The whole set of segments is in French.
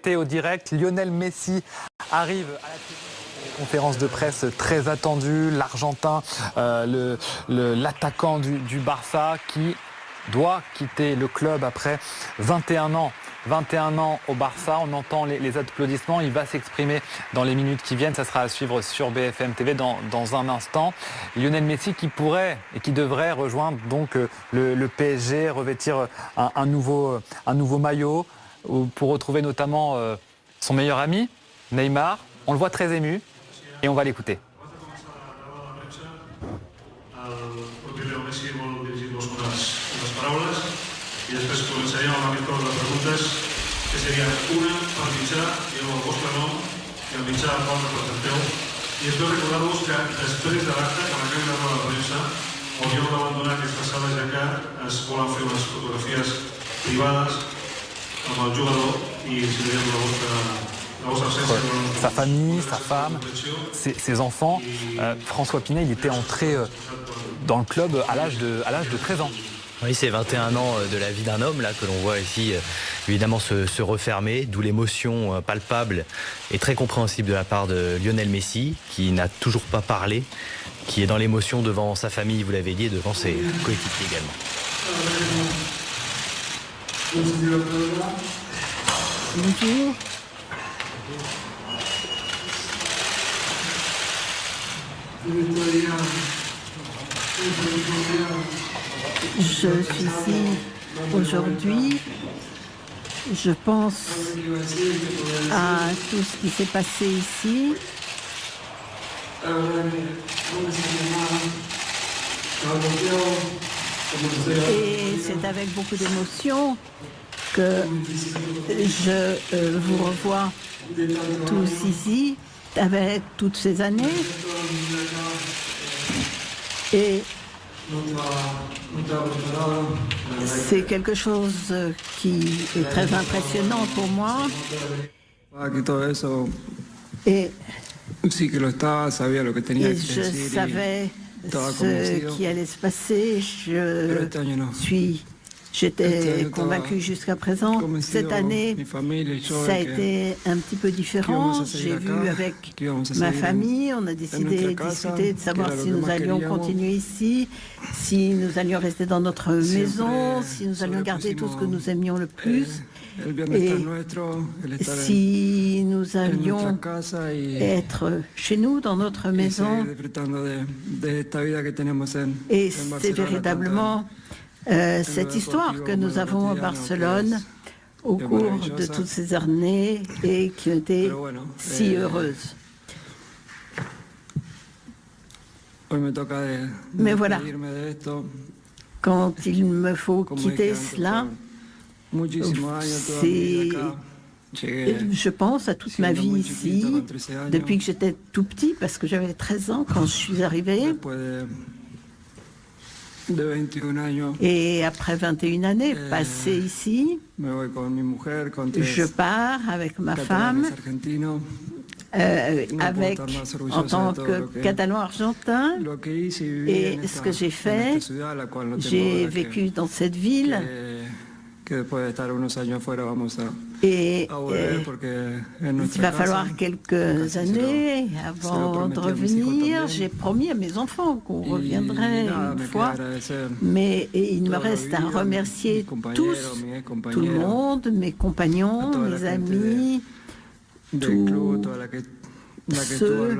Au direct, Lionel Messi arrive à la conférence de presse très attendue. L'Argentin, l'attaquant du Barça qui doit quitter le club après 21 ans. 21 ans au Barça, on entend les applaudissements, il va s'exprimer dans les minutes qui viennent, ça sera à suivre sur BFM TV dans un instant. Lionel Messi qui pourrait et qui devrait rejoindre donc le PSG, revêtir un nouveau maillot pour retrouver notamment son meilleur ami, Neymar. On le voit très ému et on va l'écouter. I després començaríem amb aquest torn de preguntes que serien una per mitjà, digueu el vostre nom i el mitjà al qual representeu. I després recordar-vos que després de l'acte, quan acabi la roda de premsa, hauríeu d'abandonar aquesta sala ja que es volen fer unes fotografies privades amb el jugador i si veiem la vostra absència. Sa famille, sa femme, ses enfants. François Pinet, il était entré dans le club à l'âge de 13 ans. Oui, c'est 21 ans de la vie d'un homme là que l'on voit ici évidemment se refermer, d'où l'émotion palpable et très compréhensible de la part de Lionel Messi, qui n'a toujours pas parlé, qui est dans l'émotion devant sa famille, vous l'avez dit, et devant ses coéquipiers également. Bonjour. Je suis ici aujourd'hui. Je pense à tout ce qui s'est passé ici. Et c'est avec beaucoup d'émotion que je vous revois tous ici, avec toutes ces années. Et c'est quelque chose qui est très impressionnant pour moi. Et je savais ce qui allait se passer. J'étais convaincue jusqu'à présent. Cette année, ça a été un petit peu différent. J'ai vu avec ma famille, on a décidé de discuter, de savoir si nous allions continuer ici, si nous allions rester dans notre maison, si nous allions garder tout ce que nous aimions le plus, et si nous allions être chez nous, dans notre maison. Et c'est véritablement cette histoire que nous avons à Barcelone au cours de toutes ces années et qui ont été si heureuses. Mais voilà, quand il me faut quitter cela, je pense à toute ma vie ici, depuis que j'étais tout petit, parce que j'avais 13 ans quand je suis arrivée. Et après 21 années passées ici, je pars avec ma femme, en tant que Catalan argentin. Et ce que j'ai fait, j'ai vécu dans cette ville. Et il va falloir quelques années avant de revenir. J'ai promis à mes enfants qu'on reviendrait une fois, mais il me reste à remercier tous, tout le monde, mes compagnons, mes amis, tous ceux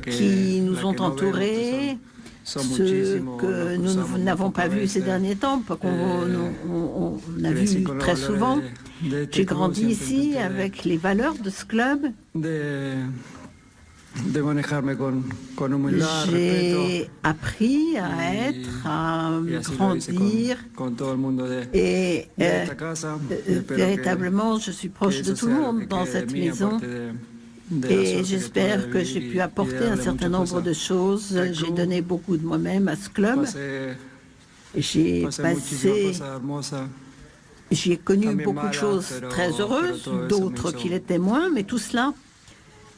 qui nous ont entourés, ceux que nous n'avons pas vus ces derniers temps, pas qu'on a vu très souvent. J'ai grandi ici avec les valeurs de ce club. J'ai appris à être, à grandir et véritablement je suis proche de tout le monde dans cette maison. Et j'espère que j'ai pu apporter un certain nombre de choses. J'ai donné beaucoup de moi-même à ce club. J'ai connu beaucoup de choses très heureuses, d'autres qui l'étaient moins, mais tout cela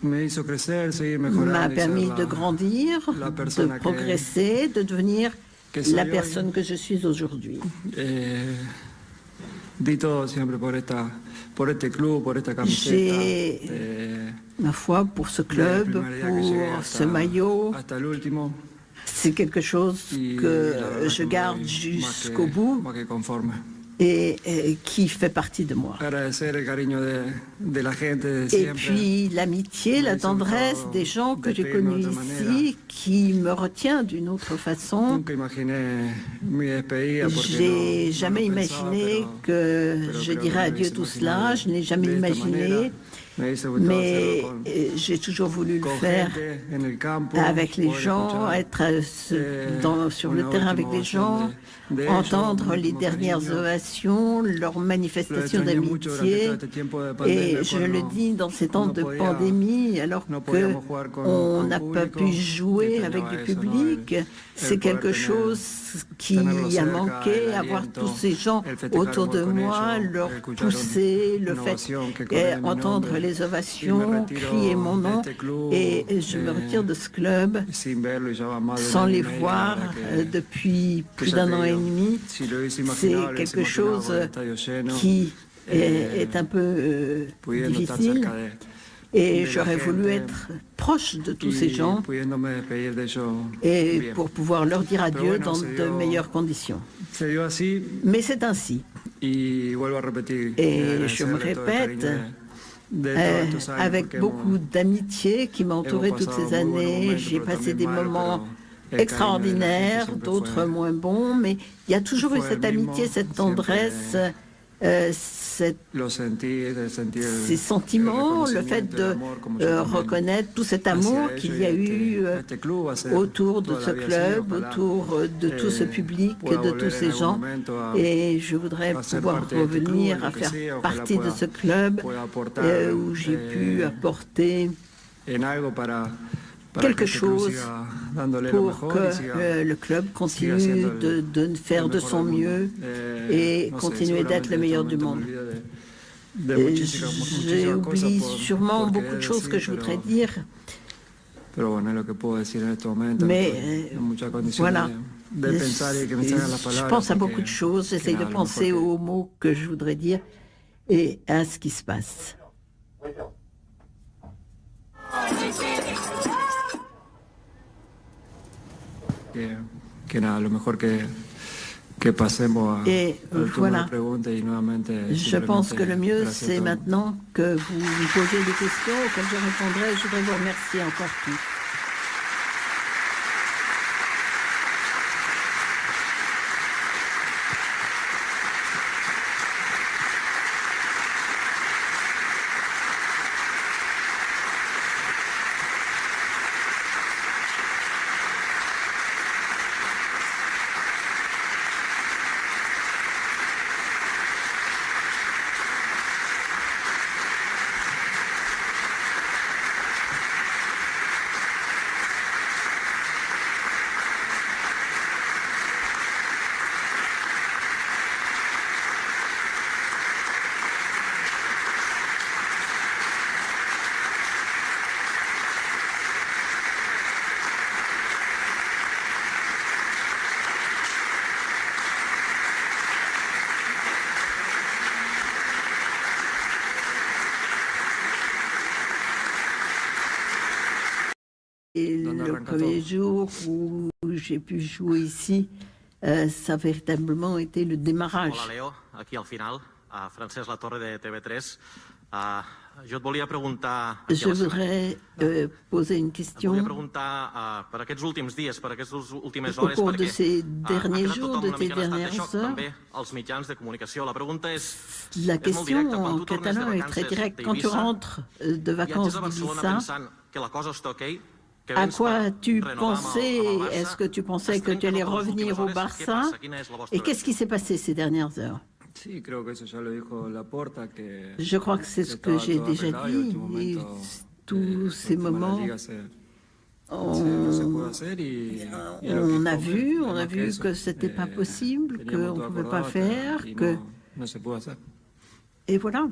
m'a permis de grandir, de progresser, de devenir la personne que je suis aujourd'hui. J'ai, ma foi, pour ce club, pour ce maillot, c'est quelque chose que je garde jusqu'au bout et qui fait partie de moi. Et puis l'amitié, la tendresse des gens que j'ai connus ici, qui me retient d'une autre façon. J'ai jamais imaginé que je dirais adieu tout cela, je n'ai jamais imaginé, mais j'ai toujours voulu le faire avec les gens, être sur le terrain avec les gens, entendre les dernières ovations, leurs manifestations d'amitié. Et je le dis, dans ces temps de pandémie, alors qu'on n'a pas pu jouer avec du public, c'est quelque chose qui a manqué, avoir tous ces gens autour de moi, leur pousser, le fait entendre les ovations, crier mon nom. Et je me retire de ce club sans les voir depuis plus d'un an et demi. C'est quelque chose qui est un peu difficile. Et j'aurais voulu être proche de tous ces gens et pour pouvoir leur dire adieu dans de meilleures conditions. Mais c'est ainsi. Et je me répète, avec beaucoup d'amitié qui m'a entouré toutes ces années, j'ai passé des moments extraordinaires, d'autres moins bons, mais il y a toujours eu cette amitié, cette tendresse, ces sentiments, le fait de reconnaître tout cet amour qu'il y a eu autour de ce club, autour de tout ce public, de tous ces gens. Et je voudrais pouvoir revenir à faire partie de ce club où j'ai pu apporter quelque chose pour que le club continue de faire de son mieux et continuer d'être le meilleur du monde. J'ai oublié sûrement beaucoup de choses que je voudrais dire, mais voilà, je pense à beaucoup de choses, j'essaie de penser aux mots que je voudrais dire et à ce qui se passe. Et voilà, je pense que le mieux, c'est maintenant que vous me posez des questions auxquelles je répondrai. Je voudrais vous remercier encore tous. Et le premier jour où j'ai pu jouer ici, ça a véritablement été le démarrage. Hola Leo, aquí al final, Francesc Latorre de TV3. Jo et volia preguntar... Je voudrais poser une question. Et volia preguntar per aquests últims dies, per aquestes últimes Au hores, cours de perquè ces ha derniers quedat jours, tothom de una ces mica en estat de dernières xoc, heures, també els mitjans de comunicació. La pregunta és la molt question directa. Quan en tu tornes de catalan est très vacances directe. Quand tu d'Eivissa, rentres de vacances viatges a Barcelona d'Ibiza, pensant que la cosa està ok, que à vens quoi per tu renovar amb pensais? el Barça, Est-ce que tu pensais es que tu trenquen allais totes les revenir últimes au hores. Què Barça? passa? Quina és la vostra Et qu'est-ce qui s'est passé ces dernières heures? Je crois que c'est ce que j'ai déjà dit. Et tous ces moments, on a vu que c'était pas possible, qu'on ne pouvait pas faire, que... Et voilà.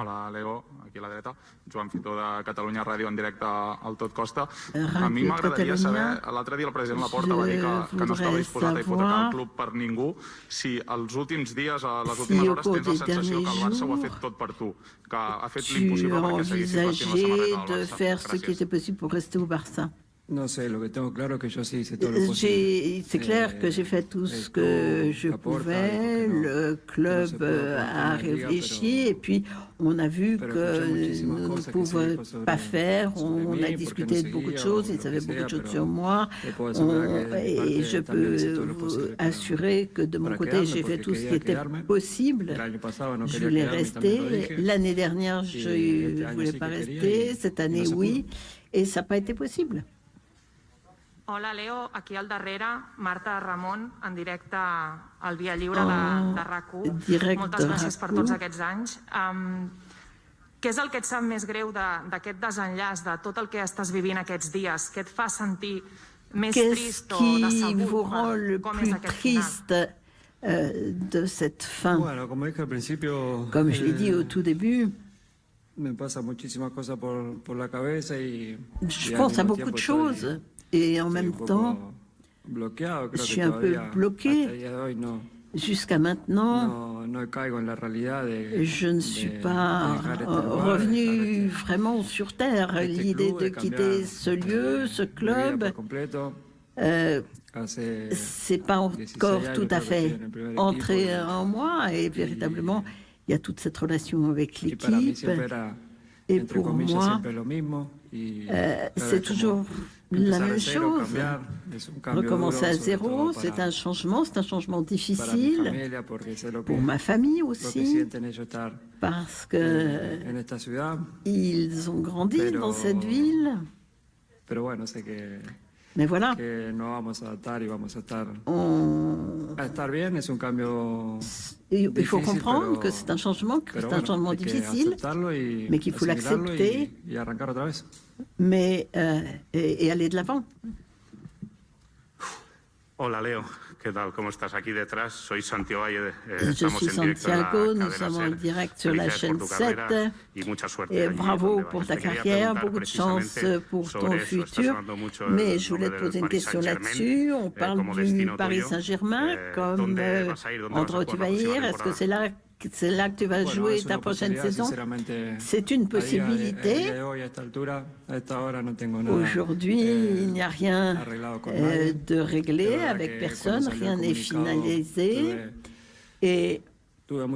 Hola, Leo, aquí a la dreta. Joan Fitó de Catalunya Ràdio en directe al Tot Costa. A mi m'agradaria saber, l'altre dia el president Laporta va dir que no estava disposat a hipotecar el club per ningú. Si els últims dies, a les últimes hores, tens la sensació que el Barça ho ha fet tot per tu, que ha fet l'impossible perquè seguissis vestint la samarreta del Barça. Gràcies. No sé, lo que tengo claro que yo sí hice todo lo posible. C'est clair que j'ai fait tout ce que je pouvais. Le club a réfléchi et puis on a vu que nous ne pouvions pas faire. On a discuté de beaucoup de choses. Ils savaient beaucoup de choses sur moi. Et je peux vous assurer que de mon côté, j'ai fait tout ce qui était possible. Je voulais rester. L'année dernière, je ne voulais pas rester. Cette année, oui. Et ça n'a pas été possible. Hola, Leo. Aquí al darrere, Marta Ramon, en directe al Via Lliure de RAC1. Moltes gràcies per tots aquests anys. Què és el que et sap més greu d'aquest desenllaç, de tot el que estàs vivint aquests dies? Què et fa sentir més trist o decebut? Com és aquest final? De cette fin. Comme je l'ai dit au tout début, me pasa muchísimas cosas por la cabeza y je pense à beaucoup de choses. Et en même temps, je suis un peu bloqué. Jusqu'à maintenant, je ne suis pas revenu vraiment sur Terre. L'idée de quitter ce lieu, ce club, c'est pas encore tout à fait entré en moi. Et véritablement, il y a toute cette relation avec l'équipe. Et pour moi, c'est toujours la même chose. Recommencer à zéro, c'est un changement difficile pour ma famille aussi, parce qu'ils ont grandi dans cette ville. Mais voilà, il faut comprendre que c'est un changement difficile, mais qu'il faut l'accepter, et aller de l'avant. Hola, Leo. ¿Qué tal? ¿Cómo estás? Aquí detrás, soy Santiago Valle. Je suis Santiago, nous sommes en direct sur la chaîne 7. Et bravo pour ta carrière, beaucoup de chance pour ton futur. Mais je voulais te poser une question là-dessus. On parle du Paris Saint-Germain comme endroit où tu vas ir. Est-ce que c'est là que tu vas jouer ta prochaine saison? C'est une possibilité. Aujourd'hui, il n'y a rien de réglé avec personne, rien n'est finalisé. Et il y a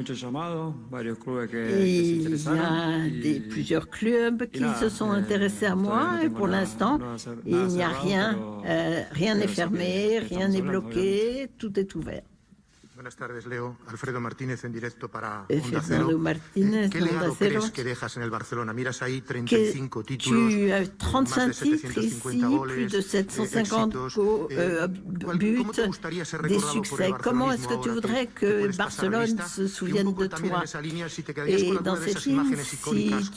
plusieurs clubs qui se sont intéressés à moi et pour l'instant, il n'y a rien, rien n'est fermé, rien n'est bloqué, tout est ouvert. Buenas tardes, Leo. Alfredo Martínez en directo para Onda Cero. ¿Qué legado crees que dejas en el Barcelona? Miras ahí 35 títulos, tu as 35 titres ici, plus de 750 buts, des succès. Comment est-ce que tu voudrais que Barcelone se souvienne de toi? Et dans cette ligne, si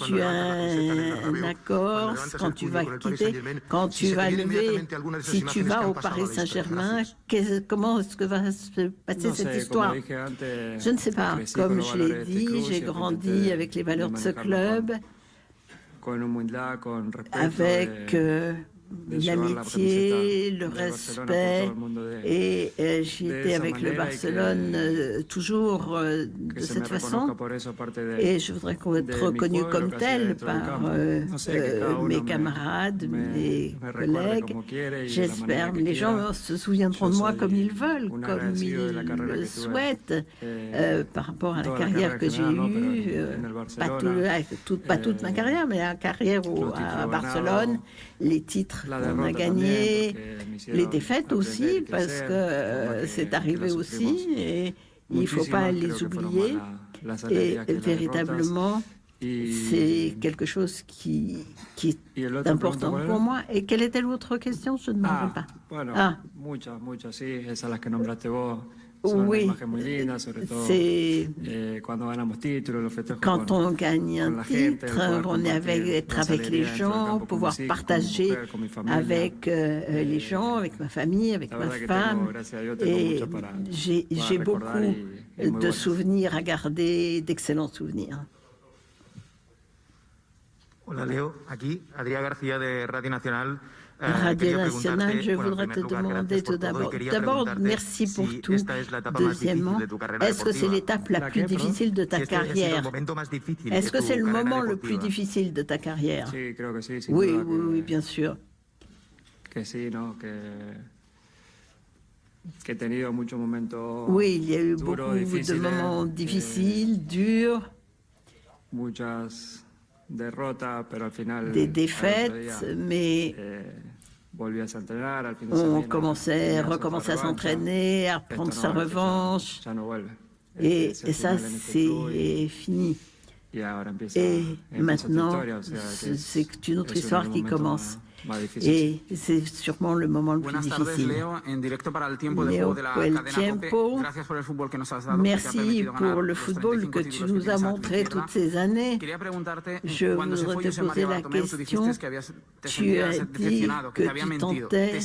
tu as un accord, quand tu vas quitter, quand tu vas lever, si tu vas au Paris Saint-Germain, comment est-ce que va se passer cette histoire? Je ne sais pas. Comme je l'ai dit, j'ai grandi avec les valeurs de ce club, avec l'amitié, le respect, et j'étais avec le Barcelone toujours de cette façon, et je voudrais être reconnu comme tel par mes camarades, mes collègues. J'espère, les gens se souviendront de moi comme ils veulent, comme ils le souhaitent, par rapport à la carrière que j'ai eue, pas toute ma carrière, mais la carrière à Barcelone, les titres qu'on a gagnés, les défaites aussi, parce que c'est arrivé aussi, et il ne faut pas les oublier. Et véritablement, c'est quelque chose qui est important pour moi. Et quelle était l'autre question? Je ne me rappelle pas. Oui, c'est quand on gagne un titre, on est être avec les gens, pouvoir partager avec les gens, avec ma famille, avec ma femme. Et j'ai beaucoup de souvenirs à garder, d'excellents souvenirs. Hola Leo, aquí Adrià García de Radio Nacional. Radio Nationale, je voudrais te demander tout d'abord, merci pour tout. Deuxièmement, est-ce que c'est l'étape la plus difficile de ta carrière? Est-ce que c'est le moment le plus difficile de ta carrière? Oui, bien sûr. Oui, il y a eu beaucoup de moments difficiles, durs, des défaites, mais on recommençait à s'entraîner, à prendre sa revanche, et ça, c'est fini. Et maintenant, c'est une autre histoire qui commence. Et c'est sûrement le moment le plus difficile. Léo, el tiempo. Merci pour le football que tu nous as montré toutes ces années. Je voudrais te poser la question. Tu as dit que tu tentais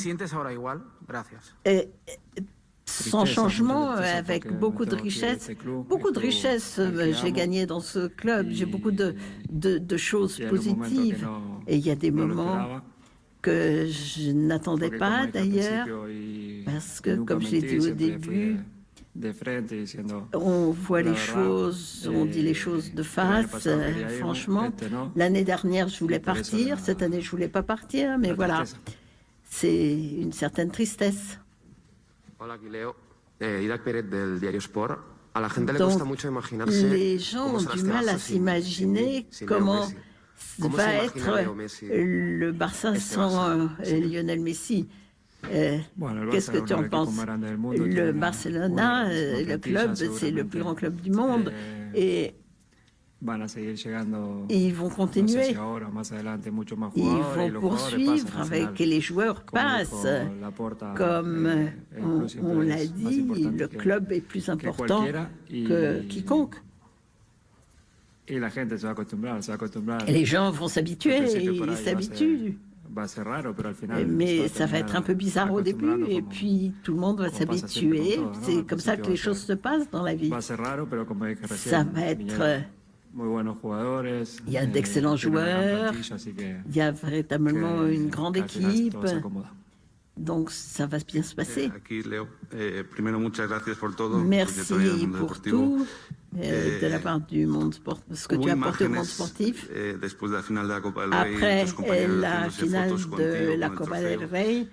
sans changement, avec beaucoup de richesse. Beaucoup de richesse, j'ai gagné dans ce club. J'ai beaucoup de choses positives. Et il y a des moments que je n'attendais pas d'ailleurs, parce que, comme je l'ai dit au début, on voit les choses, on dit les choses de face, franchement. L'année dernière, je voulais partir, cette année, je ne voulais pas partir, mais voilà, c'est une certaine tristesse. Donc, les gens ont du mal à s'imaginer comment va être le Barça sans Lionel Messi. Qu'est-ce que tu en penses? Le Barcelona, le club, c'est le plus grand club du monde et ils vont continuer. Ils vont poursuivre avec les joueurs passent. Comme on l'a dit, le club est plus important que quiconque. Et les gens vont s'habituer, ils s'habituent. Mais ça va être un peu bizarre au début, et puis tout le monde va s'habituer. C'est comme ça que les choses se passent dans la vie. Ça va être... Il y a d'excellents joueurs, il y a véritablement une grande équipe. Donc, ça va bien se passer. Merci pour tout de la part du monde sportif, ce que tu as apporté au monde sportif. Après la finale de la Copa del Rey,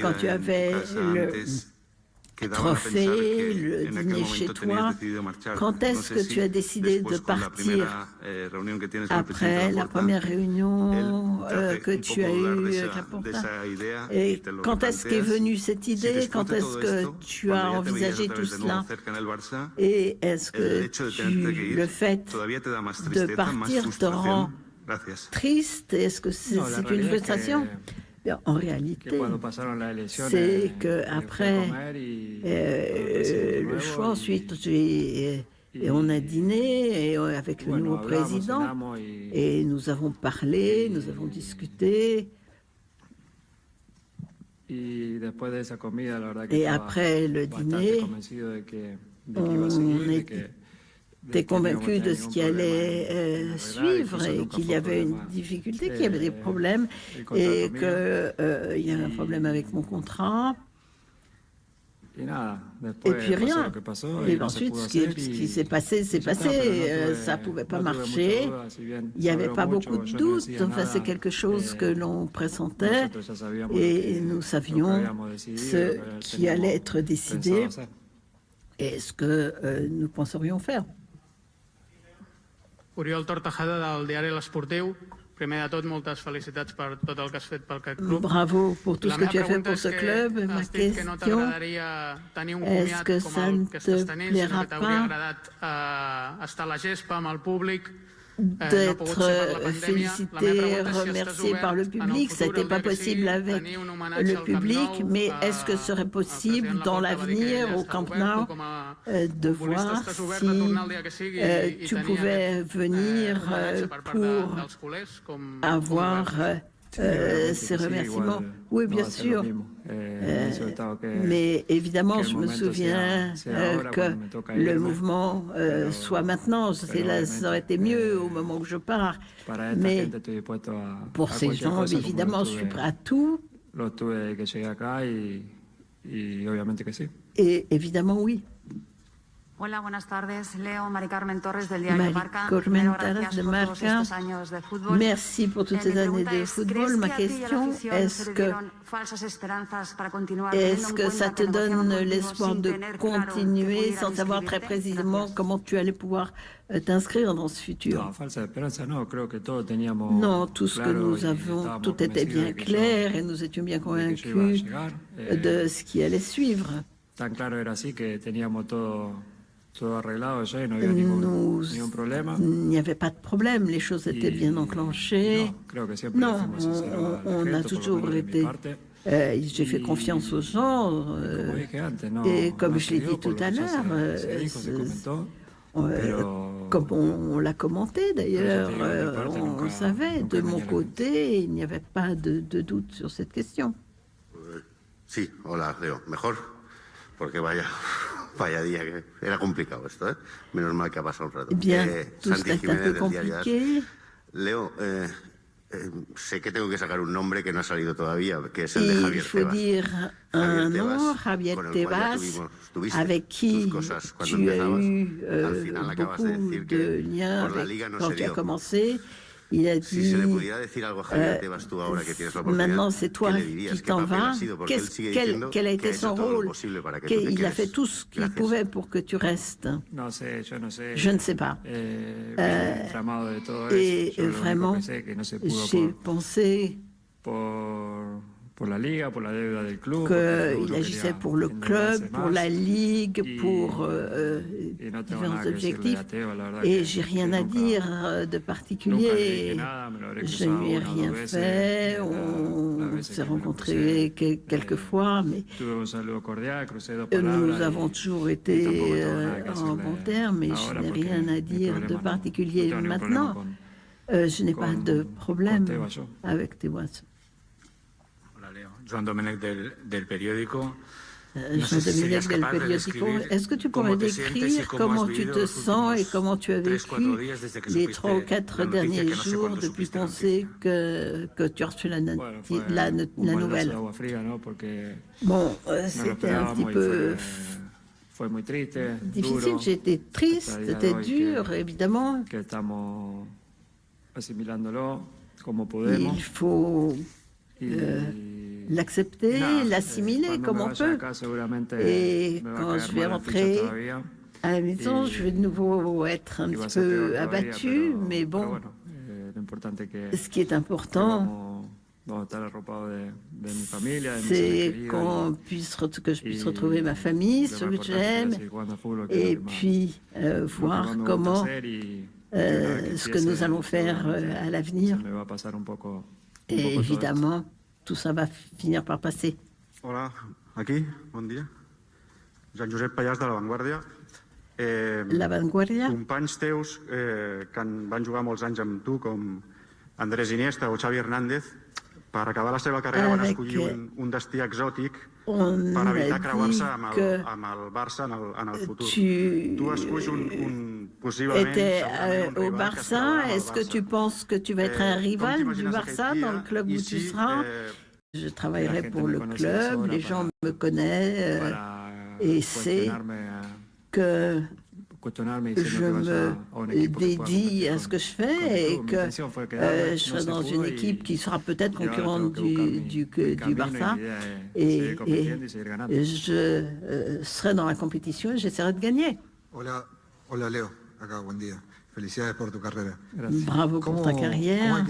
quand tu avais le trophée, le dîner chez toi, quand est-ce que tu as décidé de partir après la première réunion que tu as eue avec la Porta? Et quand est-ce qu'est venue cette idée? Quand est-ce que tu as envisagé tout cela? Et est-ce que le fait de partir te rend triste? Est-ce que c'est une frustration? En réalité, c'est qu'après le choix, ensuite, on a dîné avec le nouveau président et nous avons parlé, nous avons discuté. Et après le dîner, on était convaincu de ce qui allait suivre et qu'il y avait une difficulté, qu'il y avait des problèmes et qu'il y avait un problème avec mon contrat. Et puis rien. Et ensuite, ce qui s'est passé, c'est passé. Ça ne pouvait pas marcher. Il n'y avait pas beaucoup de doutes. Enfin, c'est quelque chose que l'on pressentait et nous savions ce qui allait être décidé et ce que nous penserions faire. Oriol Tortajada del diari L'Esportiu. Primer de tot, moltes felicitats per tot el que has fet pel club. Bravo pour tout ce que tu as fait pour ce club. Ma question, est-ce que ça ne te plaira pas estar a la gespa amb el públic? D'être félicité, remercié par le public. Ça n'était pas possible avec le public, mais est-ce que ce serait possible dans l'avenir au Camp Nou de voir si tu pouvais venir pour avoir ces remerciements. Oui, bien sûr. Mais évidemment, je me souviens que le mouvement soit maintenant. Ça aurait été mieux au moment où je pars. Mais pour ces gens, évidemment, je suis prêt à tout. Et évidemment, oui. Hola, buenas tardes. Leo Mari Carmen Torres del diario Marca. Gracias por todos estos años de fútbol. Merci pour toutes ces années de football. Ma question est-ce que ça te donne l'espoir de continuer sans savoir très précisément comment tu allais pouvoir t'inscrire dans ce futur? Non, tout ce que nous avons, tout était bien clair et nous étions bien convaincus de ce qui allait suivre. Il n'y avait pas de problème, les choses étaient bien enclenchées. Non, on a toujours été... j'ai fait confiance aux gens et comme je l'ai dit tout à l'heure, comme on l'a commenté d'ailleurs, on savait, de mon côté, il n'y avait pas de doute sur cette question. Sí, hola, Leo. Mejor, porque vaya día, que era complicado esto, ¿eh? Menos mal que ha pasado un rato. Bien, Santi Jiménez del Diario AS. Leo, sé que tengo que sacar un nombre que no ha salido todavía, que es el de Javier Tebas. Dire un nom, Javier Tebas, avec qui tu as eu beaucoup de liens quand tu as commencé. Il a dit, maintenant c'est toi qui t'en vas. Quel a été son rôle? Il a fait tout ce qu'il pouvait pour que tu restes. Je ne sais pas. Et vraiment, j'ai pensé qu'il agissait pour le club, pour la ligue, pour différents objectifs. Et j'ai rien à dire de particulier. Je ne lui ai rien fait. On s'est rencontrés quelques fois, mais nous avons toujours été en bon terme. Mais je n'ai rien à dire de particulier maintenant. Je n'ai pas de problème avec Tebas. Joan Domènech del periódico. Jean Domènech del periódico. Est-ce que tu pourrais décrire comment tu te sens et comment tu as vécu les 3 ou 4 derniers jours depuis qu'on sait que tu as reçu la nouvelle? Bon, c'était un petit peu difficile. J'étais triste, c'était dur, évidemment. Il faut l'accepter, l'assimiler comme on peut. Et quand je vais rentrer à la maison, je vais de nouveau être un petit peu abattu, mais bon, ce qui est important, c'est que je puisse retrouver ma famille, ceux que j'aime, et puis voir comment ce que nous allons faire à l'avenir. Et évidemment, tout ça va finir par passer. Hola, aquí, bon dia. Jean-Josep Pallàs de La Vanguardia. La Vanguardia. Companys teus que van jugar molts anys amb tu, com Andrés Iniesta o Xavi Hernández, per acabar la seva carrera van escollir un destí exòtic per evitar creuar-se amb el Barça en el futur. Tu esculls était au Barça. Est-ce que tu penses que tu vas être un rival du Barça dans le club où tu seras? Je travaillerai pour le club, les gens me connaissent et c'est que je me dédie à ce que je fais et que je serai dans une équipe qui sera peut-être concurrente du Barça et je serai dans la compétition et j'essaierai de gagner. Hola Leo, acá, buen día. Felicidades por tu carrera. Bravo pour ta carrière.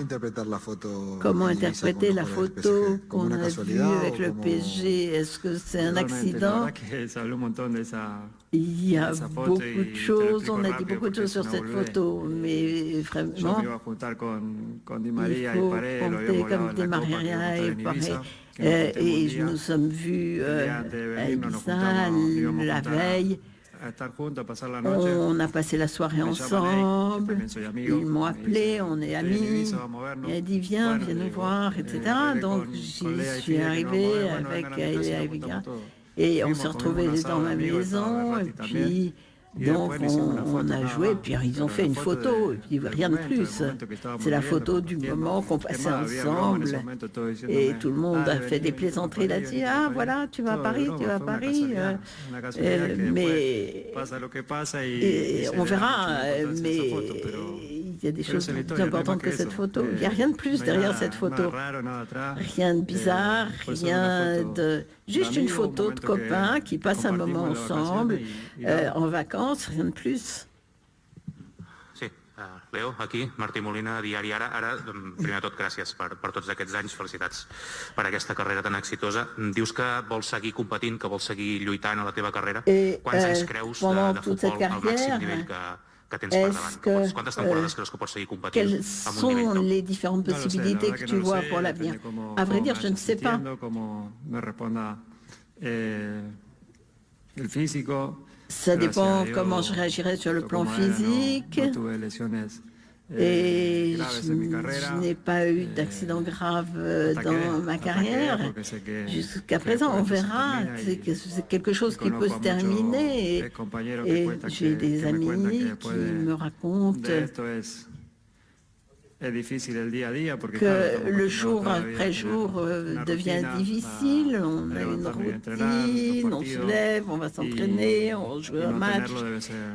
Comment interpréter la photo qu'on a vue avec le PSG? Est-ce que c'est un accident? Il y a beaucoup de choses, on a dit beaucoup de choses sur cette photo, mais vraiment, il faut compter comme Di Maria et Paré. Et nous sommes vus à Ibiza la veille. On a passé la soirée ensemble, ils m'ont appelé, on est amis, il a dit viens nous voir, etc. Donc j'y suis arrivée avec Gaël et on s'est retrouvés dans ma maison, et puis donc on a joué, puis ils ont fait une photo, et puis rien de plus. C'est la photo du moment qu'on passait ensemble, et tout le monde a fait des plaisanteries, il a dit ah voilà, tu vas à Paris, mais on verra, mais il y a des choses plus importantes que cette photo. Il n'y a rien de plus derrière cette photo, rien de bizarre, rien de... Juste une photo de copains qui passent un moment ensemble, en vacances, rien de plus. Sí, Leo, aquí, Martí Molina, Diari Ara. Ara, primer de tot, gràcies per tots aquests anys, felicitats per aquesta carrera tan exitosa. Dius que vols seguir competint, que vols seguir lluitant a la teva carrera. Quants anys creus de futbol al màxim nivell que tens per davant? Quantes temporades creus que pots seguir competint Quelles sont les différentes possibilités que tu vois pour l'avenir? À vrai dire, je ne sais pas. Ça dépend comment je réagirai sur le plan physique. Et je n'ai pas eu d'accident grave dans ma carrière. Jusqu'à présent, on verra. C'est quelque chose qui peut se terminer. Et j'ai des amis qui me racontent que le jour après jour devient difficile, on a une routine, on se lève, on va s'entraîner, on joue un match,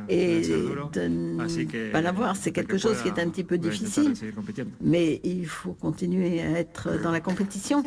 et de ne pas l'avoir, c'est quelque chose qui est un petit peu difficile, mais il faut continuer à être dans la compétition.